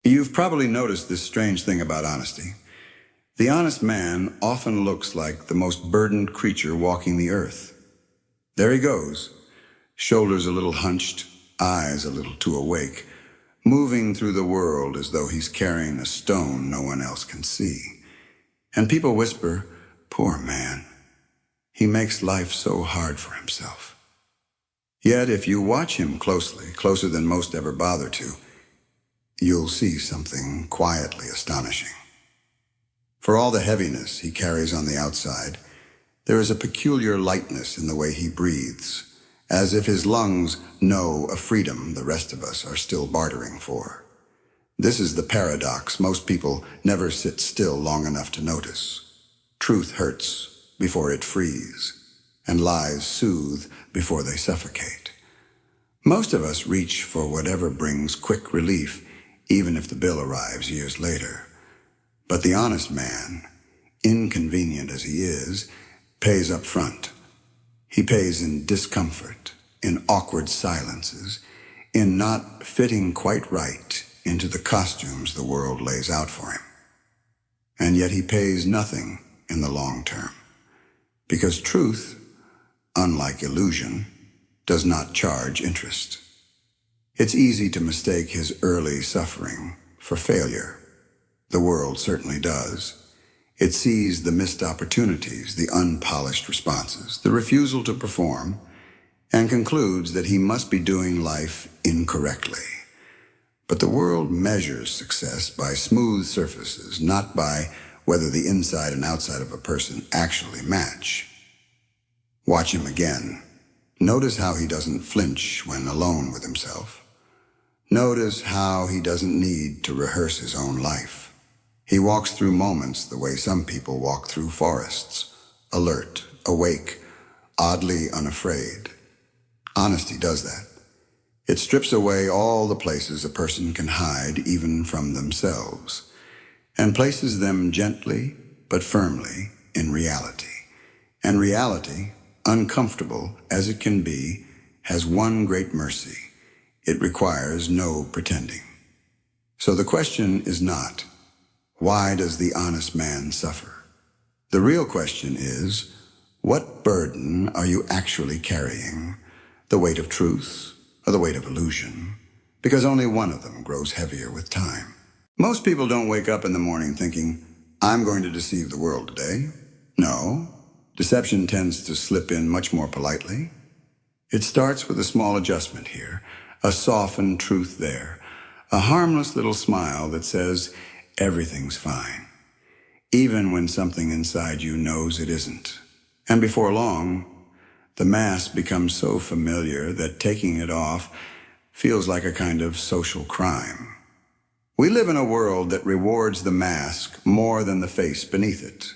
You've probably noticed this strange thing about honesty. The honest man often looks like the most burdened creature walking the earth. There he goes, shoulders a little hunched, eyes a little too awake, moving through the world as though he's carrying a stone no one else can see. And people whisper, "Poor man, he makes life so hard for himself." Yet if you watch him closely, closer than most ever bother to, you'll see something quietly astonishing. For all the heaviness he carries on the outside, there is a peculiar lightness in the way he breathes, as if his lungs know a freedom the rest of us are still bartering for. This is the paradox most people never sit still long enough to notice. Truth hurts before it frees, and lies soothe before they suffocate. Most of us reach for whatever brings quick relief, even if the bill arrives years later. But the honest man, inconvenient as he is, pays up front. He pays in discomfort, in awkward silences, in not fitting quite right into the costumes the world lays out for him. And yet he pays nothing in the long term, because truth, unlike illusion, does not charge interest. It's easy to mistake his early suffering for failure. The world certainly does. It sees the missed opportunities, the unpolished responses, the refusal to perform, and concludes that he must be doing life incorrectly. But the world measures success by smooth surfaces, not by whether the inside and outside of a person actually match. Watch him again. Notice how he doesn't flinch when alone with himself. Notice how he doesn't need to rehearse his own life. He walks through moments the way some people walk through forests, alert, awake, oddly unafraid. Honesty does that. It strips away all the places a person can hide even from themselves, and places them gently but firmly in reality. And reality, uncomfortable as it can be, has one great mercy. It requires no pretending. So the question is not, why does the honest man suffer? The real question is, what burden are you actually carrying? The weight of truth or the weight of illusion? Because only one of them grows heavier with time. Most people don't wake up in the morning thinking, "I'm going to deceive the world today." No, deception tends to slip in much more politely. It starts with a small adjustment here, a softened truth there, a harmless little smile that says, "Everything's fine," even when something inside you knows it isn't. And before long, the mask becomes so familiar that taking it off feels like a kind of social crime. We live in a world that rewards the mask more than the face beneath it.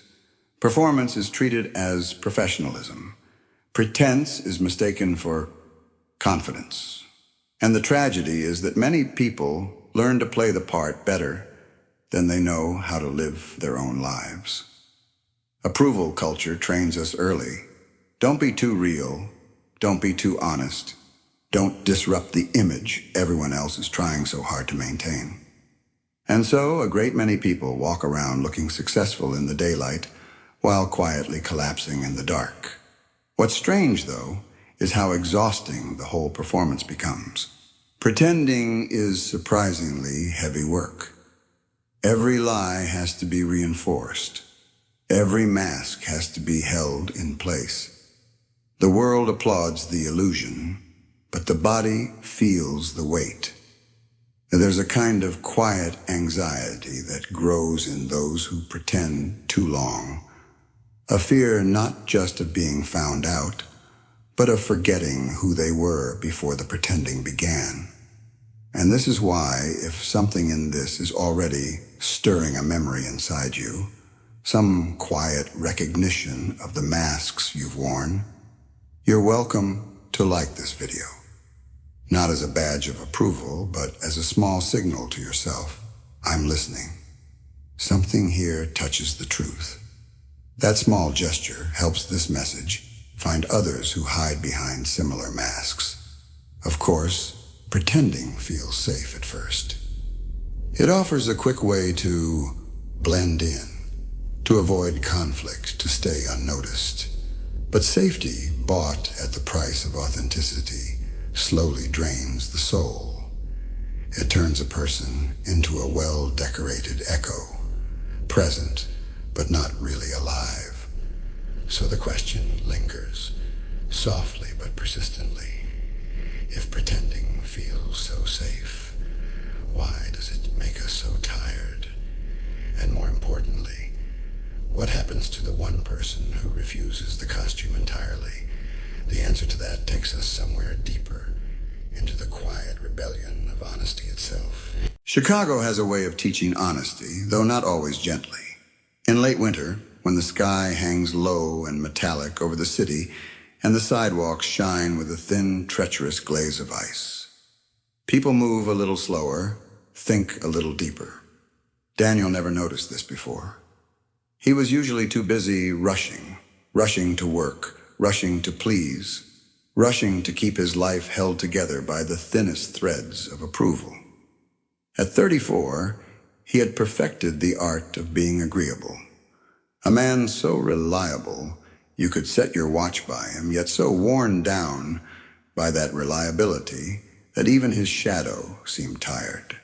Performance is treated as professionalism. Pretense is mistaken for confidence. And the tragedy is that many people learn to play the part better than they know how to live their own lives. Approval culture trains us early. Don't be too real. Don't be too honest. Don't disrupt the image everyone else is trying so hard to maintain. And so a great many people walk around looking successful in the daylight while quietly collapsing in the dark. What's strange, though, is how exhausting the whole performance becomes. Pretending is surprisingly heavy work. Every lie has to be reinforced. Every mask has to be held in place. The world applauds the illusion, but the body feels the weight. There's a kind of quiet anxiety that grows in those who pretend too long. A fear not just of being found out, but of forgetting who they were before the pretending began. And this is why, if something in this is already stirring a memory inside you, some quiet recognition of the masks you've worn, you're welcome to like this video. Not as a badge of approval, but as a small signal to yourself, "I'm listening. Something here touches the truth." That small gesture helps this message find others who hide behind similar masks. Of course, pretending feels safe at first. It offers a quick way to blend in, to avoid conflict, to stay unnoticed. But safety, bought at the price of authenticity, slowly drains the soul. It turns a person into a well-decorated echo, present but not really alive. So the question lingers, softly but persistently. If pretending feels so safe, why does it make us so tired? And more importantly, what happens to the one person who refuses the costume entirely? The answer to that takes us somewhere deeper, into the quiet rebellion of honesty itself. Chicago has a way of teaching honesty, though not always gently. In late winter, when the sky hangs low and metallic over the city, and the sidewalks shine with a thin, treacherous glaze of ice, people move a little slower, think a little deeper. Daniel never noticed this before. He was usually too busy rushing to work, rushing to please, rushing to keep his life held together by the thinnest threads of approval. At 34, he had perfected the art of being agreeable. A man so reliable you could set your watch by him, yet so worn down by that reliability that even his shadow seemed tired.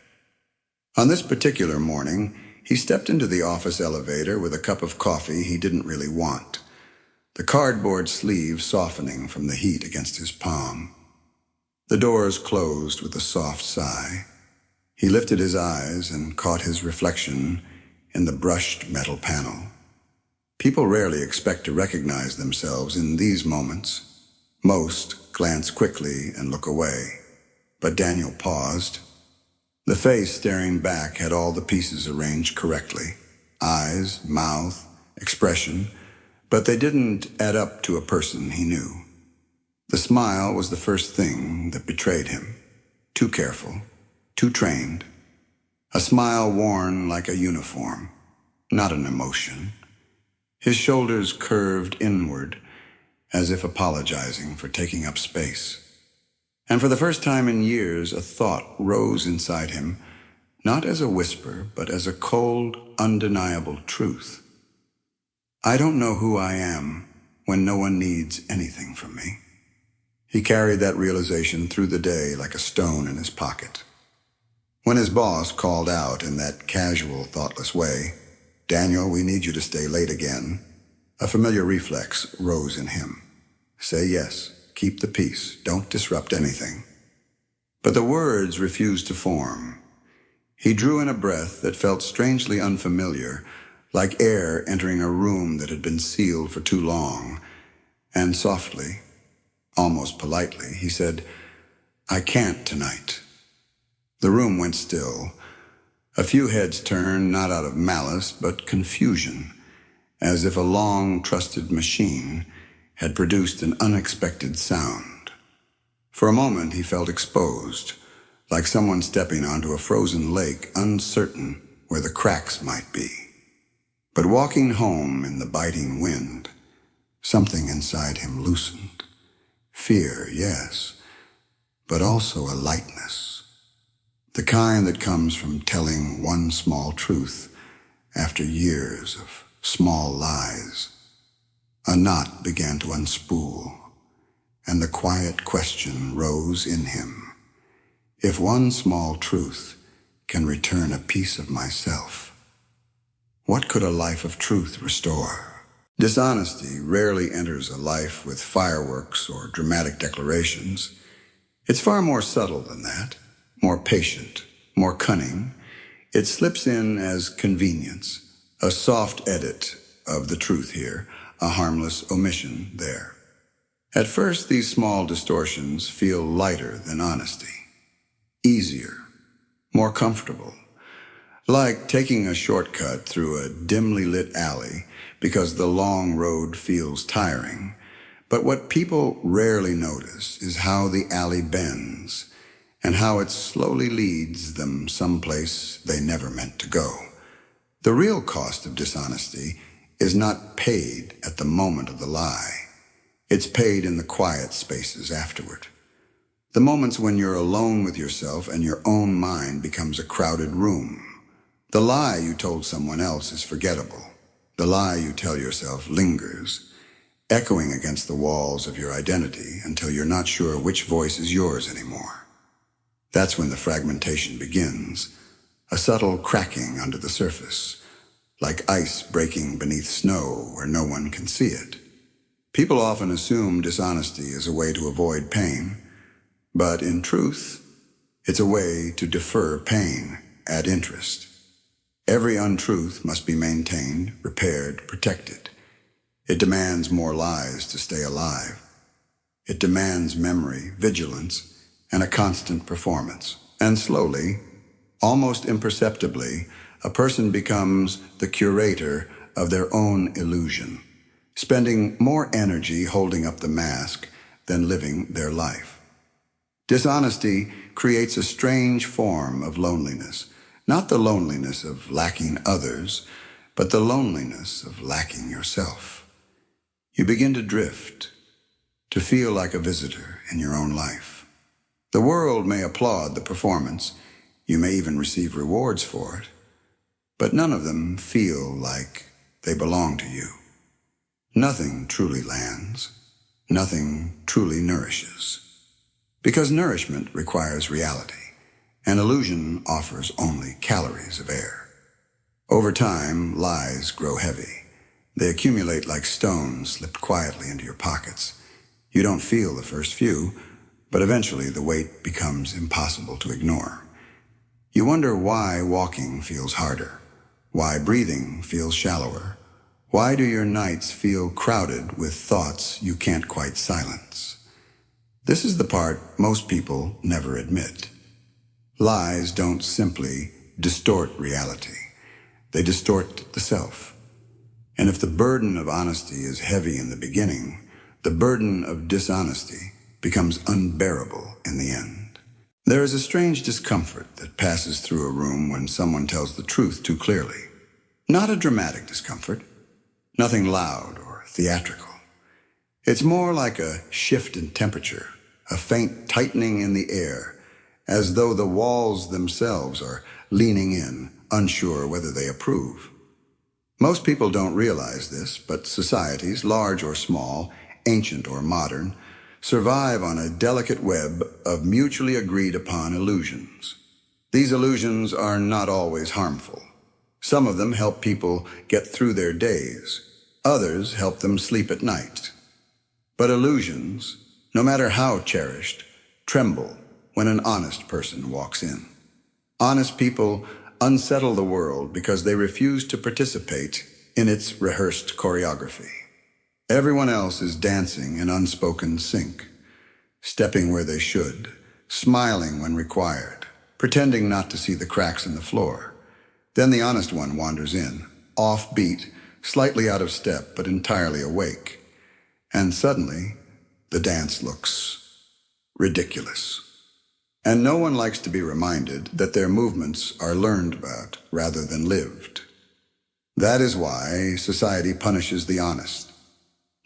On this particular morning, he stepped into the office elevator with a cup of coffee he didn't really want, the cardboard sleeve softening from the heat against his palm. The doors closed with a soft sigh. He lifted his eyes and caught his reflection in the brushed metal panel. People rarely expect to recognize themselves in these moments. Most glance quickly and look away. But Daniel paused. The face staring back had all the pieces arranged correctly. Eyes, mouth, expression, but they didn't add up to a person he knew. The smile was the first thing that betrayed him. Too careful, too trained. A smile worn like a uniform, not an emotion. His shoulders curved inward, as if apologizing for taking up space. And for the first time in years, a thought rose inside him, not as a whisper, but as a cold, undeniable truth. I don't know who I am when no one needs anything from me. He carried that realization through the day like a stone in his pocket. When his boss called out in that casual, thoughtless way, "Daniel, we need you to stay late again," a familiar reflex rose in him. Say yes, keep the peace, don't disrupt anything. But the words refused to form. He drew in a breath that felt strangely unfamiliar, like air entering a room that had been sealed for too long, and softly, almost politely, he said, "I can't tonight." The room went still. A few heads turned, not out of malice, but confusion, as if a long-trusted machine had produced an unexpected sound. For a moment he felt exposed, like someone stepping onto a frozen lake, uncertain where the cracks might be. But walking home in the biting wind, something inside him loosened. Fear, yes, but also a lightness. The kind that comes from telling one small truth after years of small lies. A knot began to unspool, and the quiet question rose in him. If one small truth can return a piece of myself, what could a life of truth restore? Dishonesty rarely enters a life with fireworks or dramatic declarations. It's far more subtle than that, more patient, more cunning. It slips in as convenience, a soft edit of the truth here, a harmless omission there. At first, these small distortions feel lighter than honesty, easier, more comfortable, like taking a shortcut through a dimly lit alley because the long road feels tiring. But what people rarely notice is how the alley bends and how it slowly leads them someplace they never meant to go. The real cost of dishonesty is not paid at the moment of the lie. It's paid in the quiet spaces afterward. The moments when you're alone with yourself and your own mind becomes a crowded room. The lie you told someone else is forgettable. The lie you tell yourself lingers, echoing against the walls of your identity until you're not sure which voice is yours anymore. That's when the fragmentation begins, a subtle cracking under the surface, like ice breaking beneath snow where no one can see it. People often assume dishonesty is a way to avoid pain, but in truth, it's a way to defer pain, add interest. Every untruth must be maintained, repaired, protected. It demands more lies to stay alive. It demands memory, vigilance, and a constant performance. And slowly, almost imperceptibly, a person becomes the curator of their own illusion, spending more energy holding up the mask than living their life. Dishonesty creates a strange form of loneliness, not the loneliness of lacking others, but the loneliness of lacking yourself. You begin to drift, to feel like a visitor in your own life. The world may applaud the performance, you may even receive rewards for it, but none of them feel like they belong to you. Nothing truly lands, nothing truly nourishes. Because nourishment requires reality, and illusion offers only calories of air. Over time, lies grow heavy. They accumulate like stones slipped quietly into your pockets. You don't feel the first few, but eventually the weight becomes impossible to ignore. You wonder why walking feels harder, why breathing feels shallower. Why do your nights feel crowded with thoughts you can't quite silence? This is the part most people never admit. Lies don't simply distort reality. They distort the self. And if the burden of honesty is heavy in the beginning, the burden of dishonesty becomes unbearable in the end. There is a strange discomfort that passes through a room when someone tells the truth too clearly. Not a dramatic discomfort, nothing loud or theatrical. It's more like a shift in temperature, a faint tightening in the air, as though the walls themselves are leaning in, unsure whether they approve. Most people don't realize this, but societies, large or small, ancient or modern, survive on a delicate web of mutually agreed upon illusions. These illusions are not always harmful. Some of them help people get through their days. Others help them sleep at night. But illusions, no matter how cherished, tremble when an honest person walks in. Honest people unsettle the world because they refuse to participate in its rehearsed choreography. Everyone else is dancing in unspoken sync, stepping where they should, smiling when required, pretending not to see the cracks in the floor. Then the honest one wanders in, offbeat, slightly out of step, but entirely awake. And suddenly, the dance looks ridiculous. And no one likes to be reminded that their movements are learned about rather than lived. That is why society punishes the honest.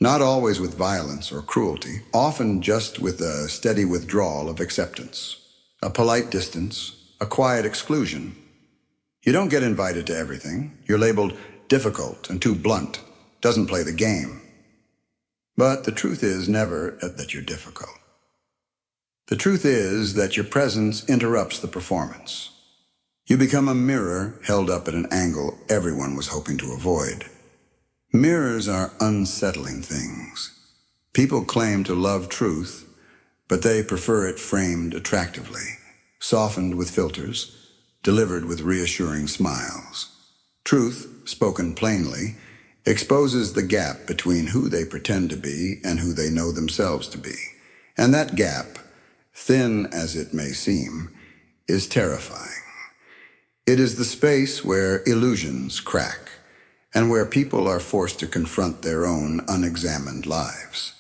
Not always with violence or cruelty, often just with a steady withdrawal of acceptance, a polite distance, a quiet exclusion. You don't get invited to everything. You're labeled difficult and too blunt, doesn't play the game. But the truth is never that you're difficult. The truth is that your presence interrupts the performance. You become a mirror held up at an angle everyone was hoping to avoid. Mirrors are unsettling things. People claim to love truth, but they prefer it framed attractively, softened with filters, delivered with reassuring smiles. Truth, spoken plainly, exposes the gap between who they pretend to be and who they know themselves to be. And that gap, thin as it may seem, is terrifying. It is the space where illusions crack, and where people are forced to confront their own unexamined lives.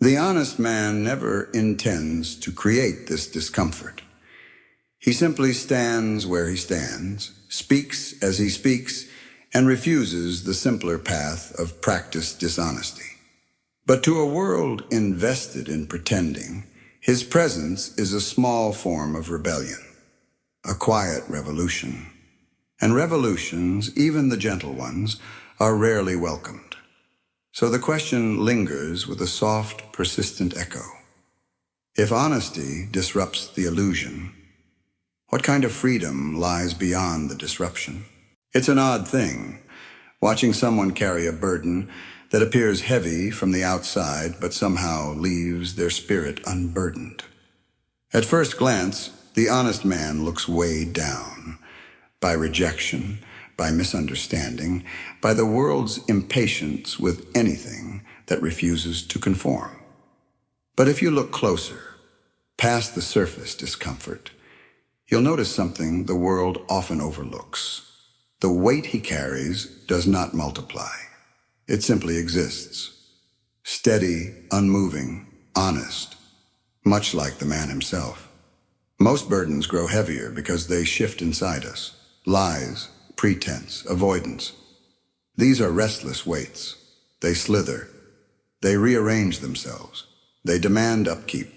The honest man never intends to create this discomfort. He simply stands where he stands, speaks as he speaks, and refuses the simpler path of practiced dishonesty. But to a world invested in pretending, His presence is a small form of rebellion, a quiet revolution. And revolutions, even the gentle ones, are rarely welcomed. So the question lingers with a soft, persistent echo. If honesty disrupts the illusion, what kind of freedom lies beyond the disruption? It's an odd thing, watching someone carry a burden that appears heavy from the outside but somehow leaves their spirit unburdened. At first glance, the honest man looks weighed down by rejection, by misunderstanding, by the world's impatience with anything that refuses to conform. But if you look closer, past the surface discomfort, you'll notice something the world often overlooks. The weight he carries does not multiply. It simply exists. Steady, unmoving, honest, much like the man himself. Most burdens grow heavier because they shift inside us. Lies, pretense, avoidance. These are restless weights. They slither. They rearrange themselves. They demand upkeep.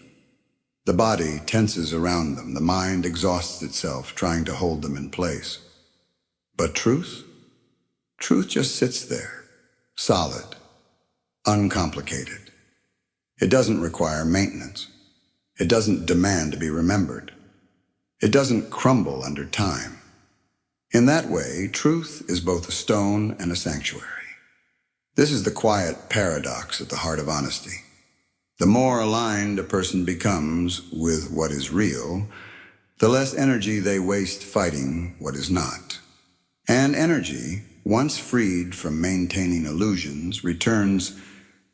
The body tenses around them. The mind exhausts itself trying to hold them in place. But truth? Truth just sits there, solid, uncomplicated. It doesn't require maintenance. It doesn't demand to be remembered. It doesn't crumble under time. In that way, truth is both a stone and a sanctuary. This is the quiet paradox at the heart of honesty. The more aligned a person becomes with what is real, the less energy they waste fighting what is not. And energy, once freed from maintaining illusions, returns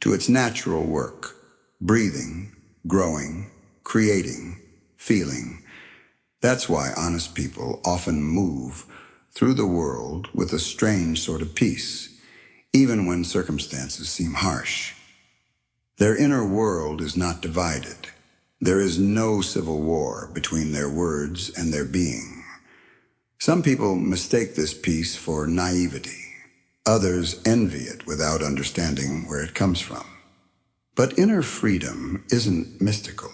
to its natural work, breathing, growing, creating, feeling. That's why honest people often move through the world with a strange sort of peace, even when circumstances seem harsh. Their inner world is not divided. There is no civil war between their words and their being. Some people mistake this peace for naivety. Others envy it without understanding where it comes from. But inner freedom isn't mystical.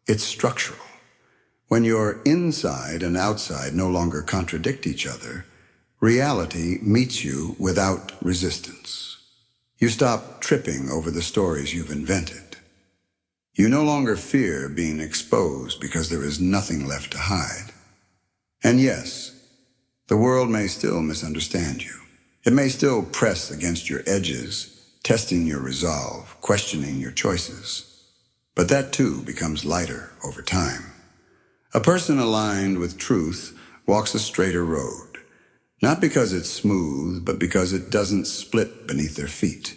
It's structural. When your inside and outside no longer contradict each other, reality meets you without resistance. You stop tripping over the stories you've invented. You no longer fear being exposed because there is nothing left to hide. And yes, the world may still misunderstand you. It may still press against your edges, testing your resolve, questioning your choices. But that too becomes lighter over time. A person aligned with truth walks a straighter road. Not because it's smooth, but because it doesn't split beneath their feet.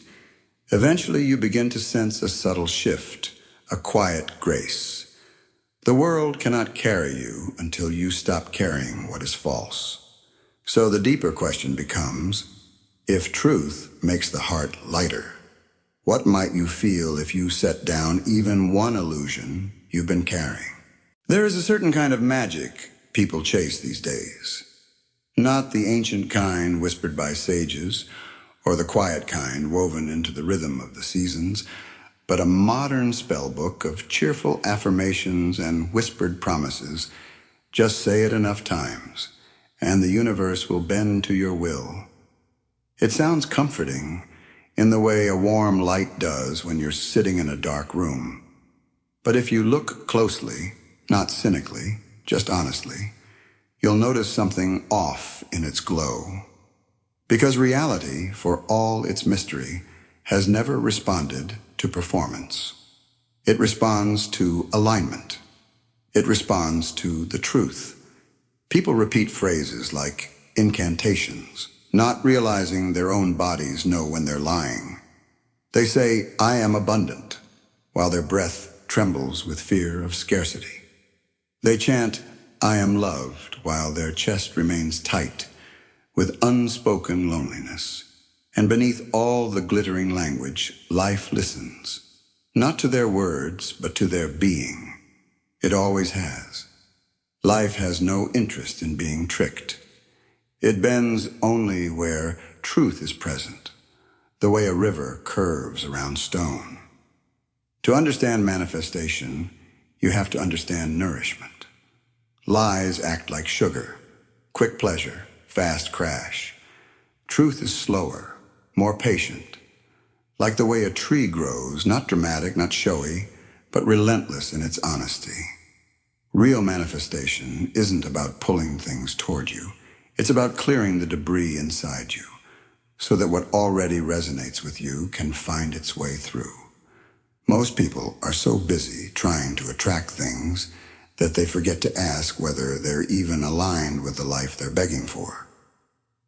Eventually, you begin to sense a subtle shift, a quiet grace. The world cannot carry you until you stop carrying what is false. So the deeper question becomes, if truth makes the heart lighter, what might you feel if you set down even one illusion you've been carrying? There is a certain kind of magic people chase these days. Not the ancient kind whispered by sages, or the quiet kind woven into the rhythm of the seasons, but a modern spellbook of cheerful affirmations and whispered promises. Just say it enough times, and the universe will bend to your will. It sounds comforting in the way a warm light does when you're sitting in a dark room. But if you look closely, not cynically, just honestly, you'll notice something off in its glow. Because reality, for all its mystery, has never responded to performance. It responds to alignment. It responds to the truth. People repeat phrases like incantations, not realizing their own bodies know when they're lying. They say, "I am abundant," while their breath trembles with fear of scarcity. They chant, "I am loved," while their chest remains tight with unspoken loneliness. And beneath all the glittering language, life listens, not to their words, but to their being. It always has. Life has no interest in being tricked. It bends only where truth is present, the way a river curves around stone. To understand manifestation, you have to understand nourishment. Lies act like sugar, quick pleasure, fast crash. Truth is slower, more patient, like the way a tree grows, not dramatic, not showy, but relentless in its honesty. Real manifestation isn't about pulling things toward you. It's about clearing the debris inside you, so that what already resonates with you can find its way through. Most people are so busy trying to attract things that they forget to ask whether they're even aligned with the life they're begging for.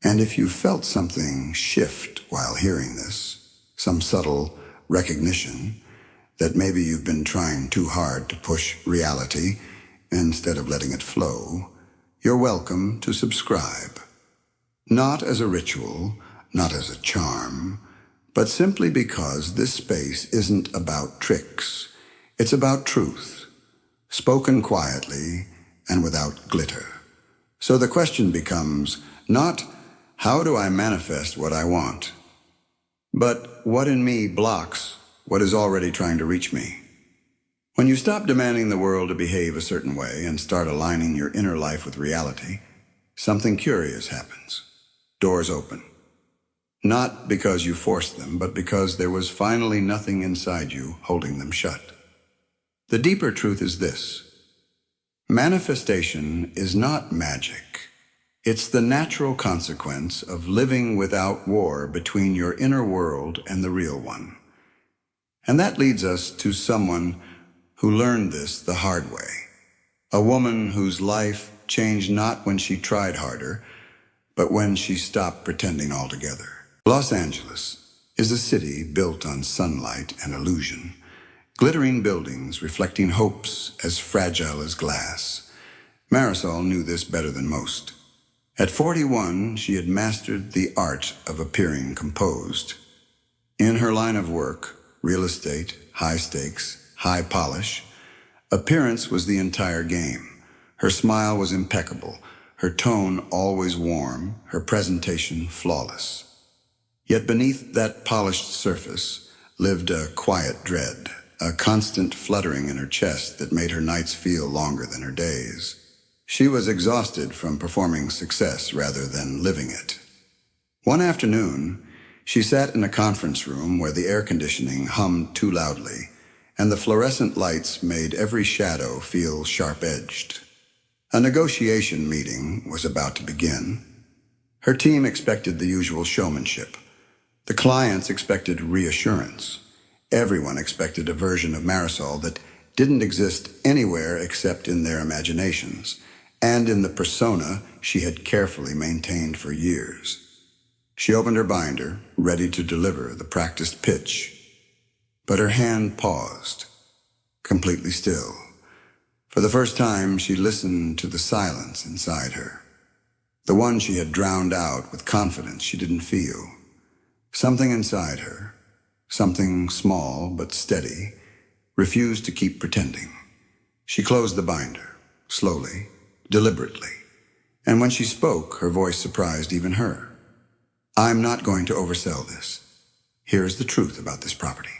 And if you felt something shift while hearing this, some subtle recognition that maybe you've been trying too hard to push reality instead of letting it flow, you're welcome to subscribe. Not as a ritual, not as a charm, but simply because this space isn't about tricks. It's about truth, spoken quietly and without glitter. So the question becomes not, how do I manifest what I want? But what in me blocks what is already trying to reach me? When you stop demanding the world to behave a certain way and start aligning your inner life with reality, something curious happens. Doors open. Not because you forced them, but because there was finally nothing inside you holding them shut. The deeper truth is this: manifestation is not magic. It's the natural consequence of living without war between your inner world and the real one. And that leads us to someone who learned this the hard way. A woman whose life changed not when she tried harder, but when she stopped pretending altogether. Los Angeles is a city built on sunlight and illusion, glittering buildings reflecting hopes as fragile as glass. Marisol knew this better than most. At 41, she had mastered the art of appearing composed. In her line of work, real estate, high stakes, high polish, appearance was the entire game. Her smile was impeccable, her tone always warm, her presentation flawless. Yet beneath that polished surface lived a quiet dread, a constant fluttering in her chest that made her nights feel longer than her days. She was exhausted from performing success rather than living it. One afternoon, she sat in a conference room where the air conditioning hummed too loudly, and the fluorescent lights made every shadow feel sharp-edged. A negotiation meeting was about to begin. Her team expected the usual showmanship. The clients expected reassurance. Everyone expected a version of Marisol that didn't exist anywhere except in their imaginations, and in the persona she had carefully maintained for years. She opened her binder, ready to deliver the practiced pitch, but her hand paused, completely still. For the first time, she listened to the silence inside her, the one she had drowned out with confidence she didn't feel. Something inside her, something small but steady, refused to keep pretending. She closed the binder, slowly, deliberately, and when she spoke, her voice surprised even her. "I'm not going to oversell this. Here's the truth about this property."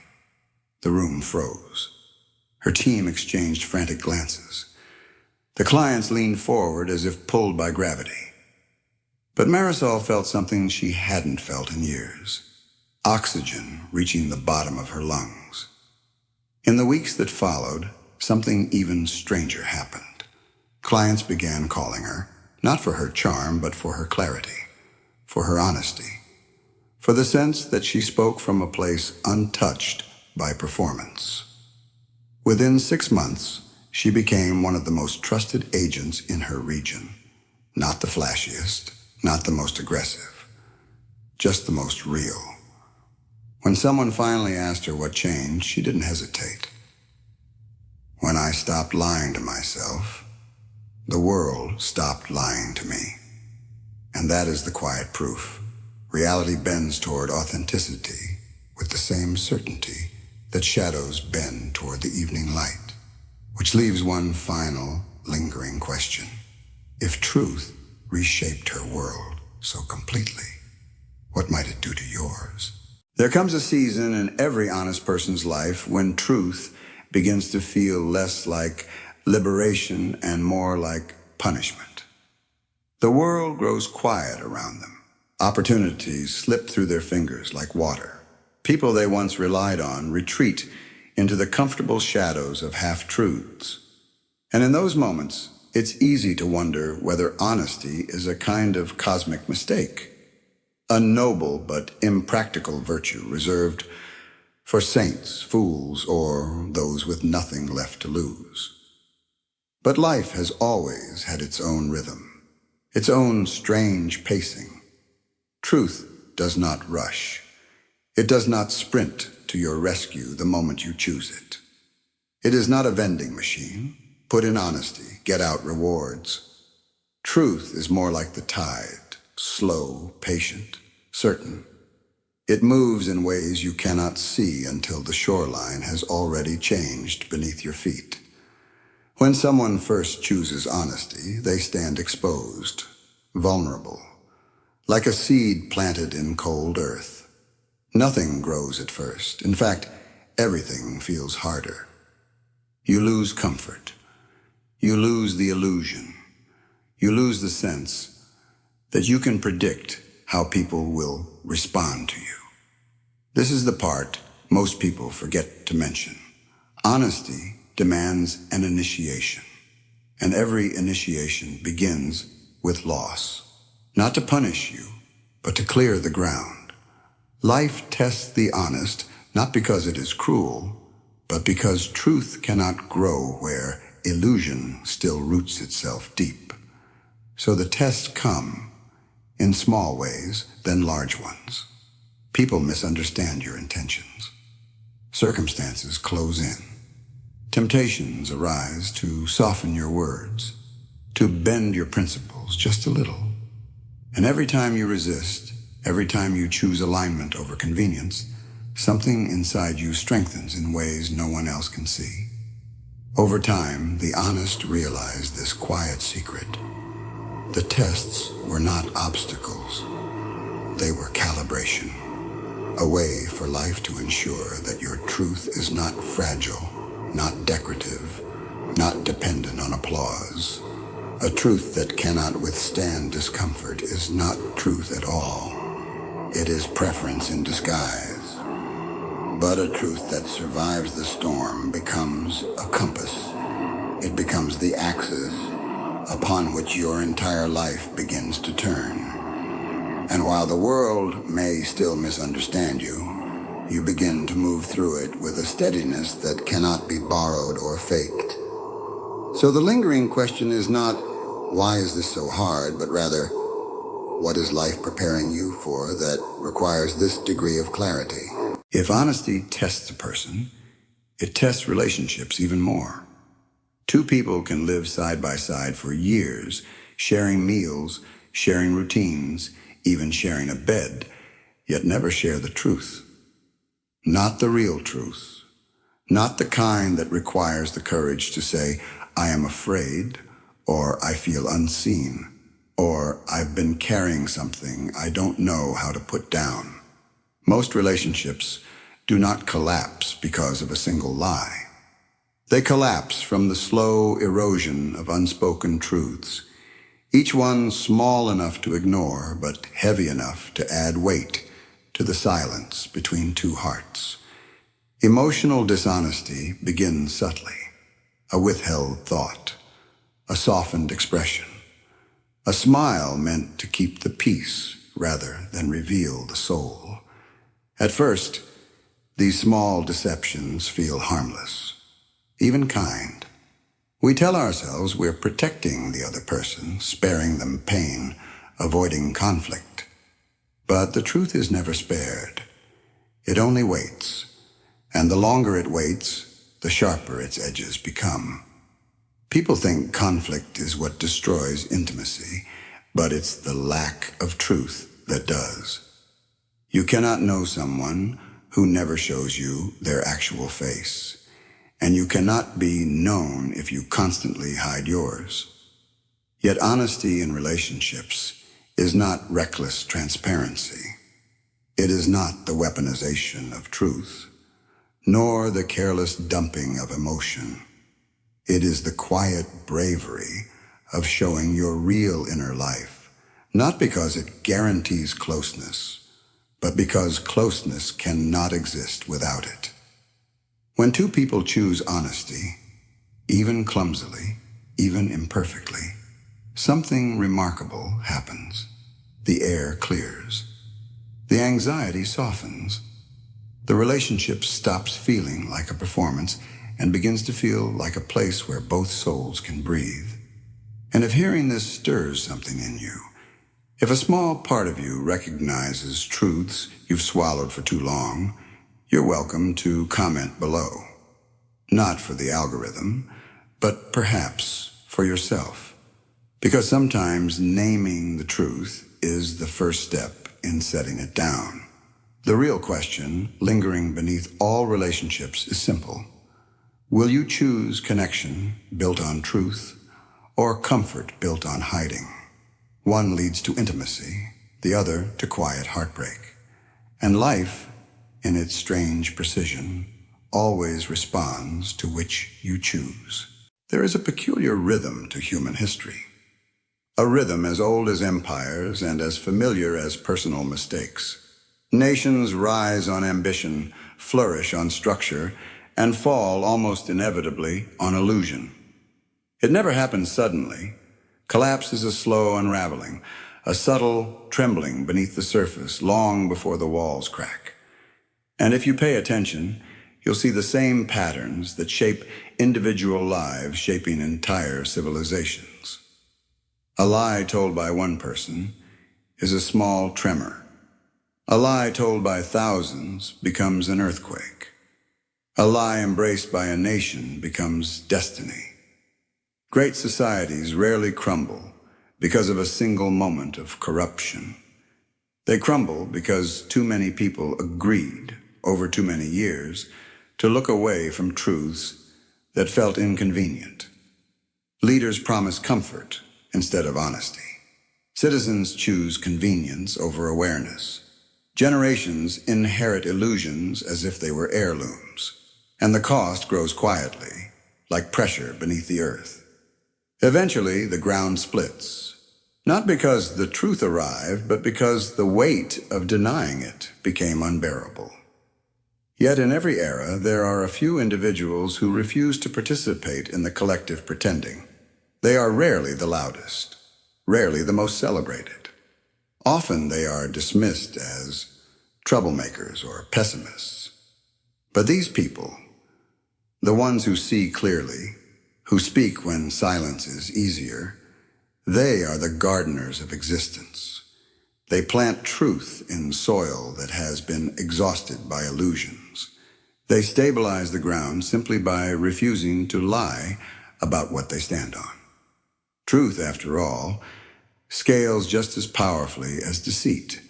The room froze. Her team exchanged frantic glances. The clients leaned forward as if pulled by gravity. But Marisol felt something she hadn't felt in years: oxygen reaching the bottom of her lungs. In the weeks that followed, something even stranger happened. Clients began calling her, not for her charm, but for her clarity, for her honesty, for the sense that she spoke from a place untouched by performance. Within 6 months, she became one of the most trusted agents in her region. Not the flashiest, not the most aggressive, just the most real. When someone finally asked her what changed, she didn't hesitate. "When I stopped lying to myself, the world stopped lying to me." And that is the quiet proof. Reality bends toward authenticity with the same certainty that shadows bend toward the evening light. Which leaves one final, lingering question. If truth reshaped her world so completely, what might it do to yours? There comes a season in every honest person's life when truth begins to feel less like liberation and more like punishment. The world grows quiet around them. Opportunities slip through their fingers like water. People they once relied on retreat into the comfortable shadows of half-truths. And in those moments, it's easy to wonder whether honesty is a kind of cosmic mistake, a noble but impractical virtue reserved for saints, fools, or those with nothing left to lose. But life has always had its own rhythm, its own strange pacing. Truth does not rush. It does not sprint to your rescue the moment you choose it. It is not a vending machine. Put in honesty, get out rewards. Truth is more like the tide, slow, patient, certain. It moves in ways you cannot see until the shoreline has already changed beneath your feet. When someone first chooses honesty, they stand exposed, vulnerable, like a seed planted in cold earth. Nothing grows at first. In fact, everything feels harder. You lose comfort. You lose the illusion. You lose the sense that you can predict how people will respond to you. This is the part most people forget to mention. Honesty demands an initiation, and every initiation begins with loss. Not to punish you, but to clear the ground. Life tests the honest not because it is cruel, but because truth cannot grow where illusion still roots itself deep. So the tests come in small ways, then large ones. People misunderstand your intentions. Circumstances close in. Temptations arise to soften your words, to bend your principles just a little. And every time you resist, every time you choose alignment over convenience, something inside you strengthens in ways no one else can see. Over time, the honest realize this quiet secret. The tests were not obstacles. They were calibration. A way for life to ensure that your truth is not fragile, not decorative, not dependent on applause. A truth that cannot withstand discomfort is not truth at all. It is preference in disguise. But a truth that survives the storm becomes a compass. It becomes the axis upon which your entire life begins to turn. And while the world may still misunderstand you, you begin to move through it with a steadiness that cannot be borrowed or faked. So the lingering question is not, why is this so hard, but rather, what is life preparing you for that requires this degree of clarity? If honesty tests a person, it tests relationships even more. Two people can live side by side for years, sharing meals, sharing routines, even sharing a bed, yet never share the truth. Not the real truth. Not the kind that requires the courage to say, I am afraid, or I feel unseen, or I've been carrying something I don't know how to put down. Most relationships do not collapse because of a single lie. They collapse from the slow erosion of unspoken truths, each one small enough to ignore, but heavy enough to add weight to the silence between two hearts. Emotional dishonesty begins subtly, a withheld thought, a softened expression, a smile meant to keep the peace rather than reveal the soul. At first, these small deceptions feel harmless, even kind. We tell ourselves we're protecting the other person, sparing them pain, avoiding conflict. But the truth is never spared. It only waits, and the longer it waits, the sharper its edges become. People think conflict is what destroys intimacy, but it's the lack of truth that does. You cannot know someone who never shows you their actual face, and you cannot be known if you constantly hide yours. Yet honesty in relationships is not reckless transparency. It is not the weaponization of truth. nor the careless dumping of emotion. It is the quiet bravery of showing your real inner life, not because it guarantees closeness, but because closeness cannot exist without it. When two people choose honesty, even clumsily, even imperfectly, something remarkable happens. The air clears. The anxiety softens. The relationship stops feeling like a performance and begins to feel like a place where both souls can breathe. And if hearing this stirs something in you, if a small part of you recognizes truths you've swallowed for too long, you're welcome to comment below. Not for the algorithm, but perhaps for yourself. Because sometimes naming the truth is the first step in setting it down. The real question, lingering beneath all relationships, is simple. Will you choose connection built on truth, or comfort built on hiding? One leads to intimacy, the other to quiet heartbreak. And life, in its strange precision, always responds to which you choose. There is a peculiar rhythm to human history. A rhythm as old as empires and as familiar as personal mistakes. Nations rise on ambition, flourish on structure, and fall almost inevitably on illusion. It never happens suddenly. Collapse is a slow unraveling, a subtle trembling beneath the surface long before the walls crack. And if you pay attention, you'll see the same patterns that shape individual lives, shaping entire civilizations. A lie told by one person is a small tremor. A lie told by thousands becomes an earthquake. A lie embraced by a nation becomes destiny. Great societies rarely crumble because of a single moment of corruption. They crumble because too many people agreed, over too many years, to look away from truths that felt inconvenient. Leaders promise comfort instead of honesty. Citizens choose convenience over awareness. Generations inherit illusions as if they were heirlooms, and the cost grows quietly, like pressure beneath the earth. Eventually, the ground splits, not because the truth arrived, but because the weight of denying it became unbearable. Yet in every era, there are a few individuals who refuse to participate in the collective pretending. They are rarely the loudest, rarely the most celebrated. Often they are dismissed as troublemakers or pessimists. But these people, the ones who see clearly, who speak when silence is easier, they are the gardeners of existence. They plant truth in soil that has been exhausted by illusions. They stabilize the ground simply by refusing to lie about what they stand on. Truth, after all, scales just as powerfully as deceit.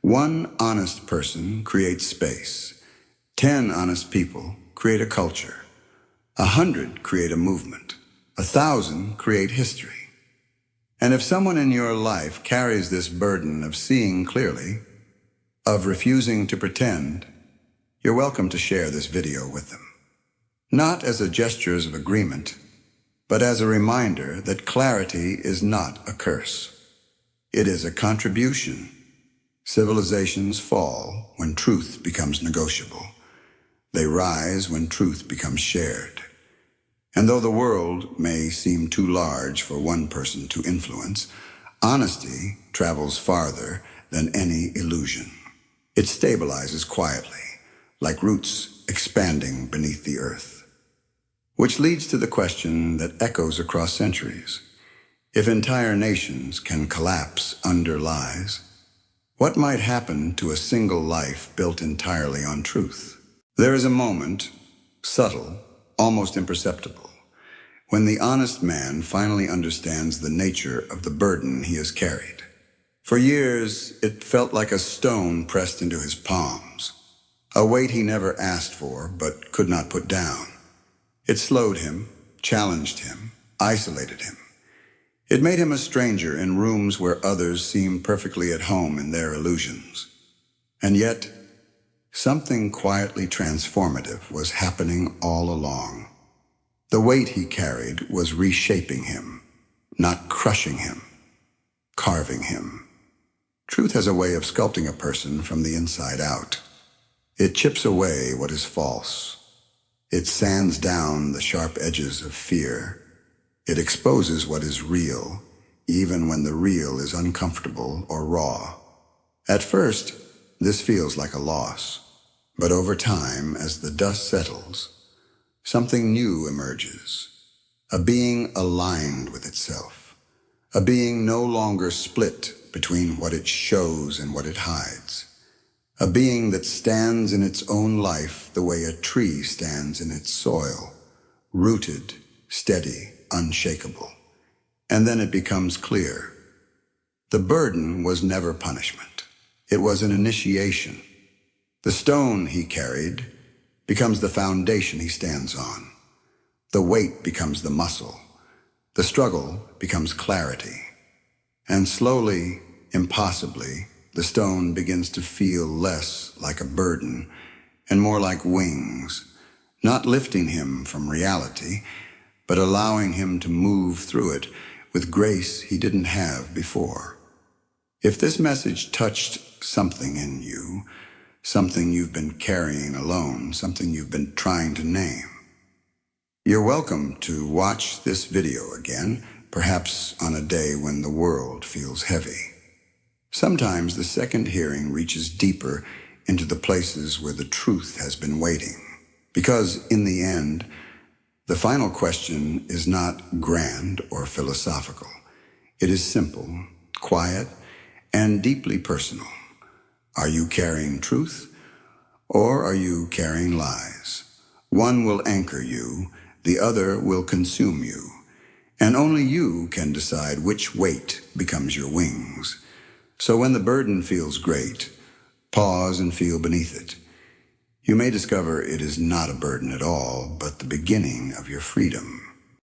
One honest person creates space. 10 honest people create a culture. 100 create a movement. 1,000 create history. And if someone in your life carries this burden of seeing clearly, of refusing to pretend, you're welcome to share this video with them. Not as a gestures of agreement, but as a reminder that clarity is not a curse. It is a contribution. Civilizations fall when truth becomes negotiable. They rise when truth becomes shared. And though the world may seem too large for one person to influence, honesty travels farther than any illusion. It stabilizes quietly, like roots expanding beneath the earth. Which leads to the question that echoes across centuries. If entire nations can collapse under lies, what might happen to a single life built entirely on truth? There is a moment, subtle, almost imperceptible, when the honest man finally understands the nature of the burden he has carried. For years, it felt like a stone pressed into his palms, a weight he never asked for but could not put down. It slowed him, challenged him, isolated him. It made him a stranger in rooms where others seemed perfectly at home in their illusions. And yet, Something quietly transformative was happening all along. The weight he carried was reshaping him, not crushing him, carving him. Truth has a way of sculpting a person from the inside out. It chips away what is false. It sands down the sharp edges of fear. It exposes what is real, even when the real is uncomfortable or raw. At first, this feels like a loss. But over time, as the dust settles, something new emerges. A being aligned with itself. A being no longer split between what it shows and what it hides. A being that stands in its own life the way a tree stands in its soil, rooted, steady, unshakable. And then it becomes clear. The burden was never punishment. It was an initiation. The stone he carried becomes the foundation he stands on. The weight becomes the muscle. The struggle becomes clarity. And slowly, impossibly, the stone begins to feel less like a burden and more like wings, not lifting him from reality, but allowing him to move through it with grace he didn't have before. If this message touched something in you, something you've been carrying alone, something you've been trying to name, you're welcome to watch this video again, perhaps on a day when the world feels heavy. Sometimes the second hearing reaches deeper into the places where the truth has been waiting. Because in the end, the final question is not grand or philosophical. It is simple, quiet, and deeply personal. Are you carrying truth, or are you carrying lies? One will anchor you, the other will consume you, and only you can decide which weight becomes your wings. So when the burden feels great, pause and feel beneath it. You may discover it is not a burden at all, but the beginning of your freedom.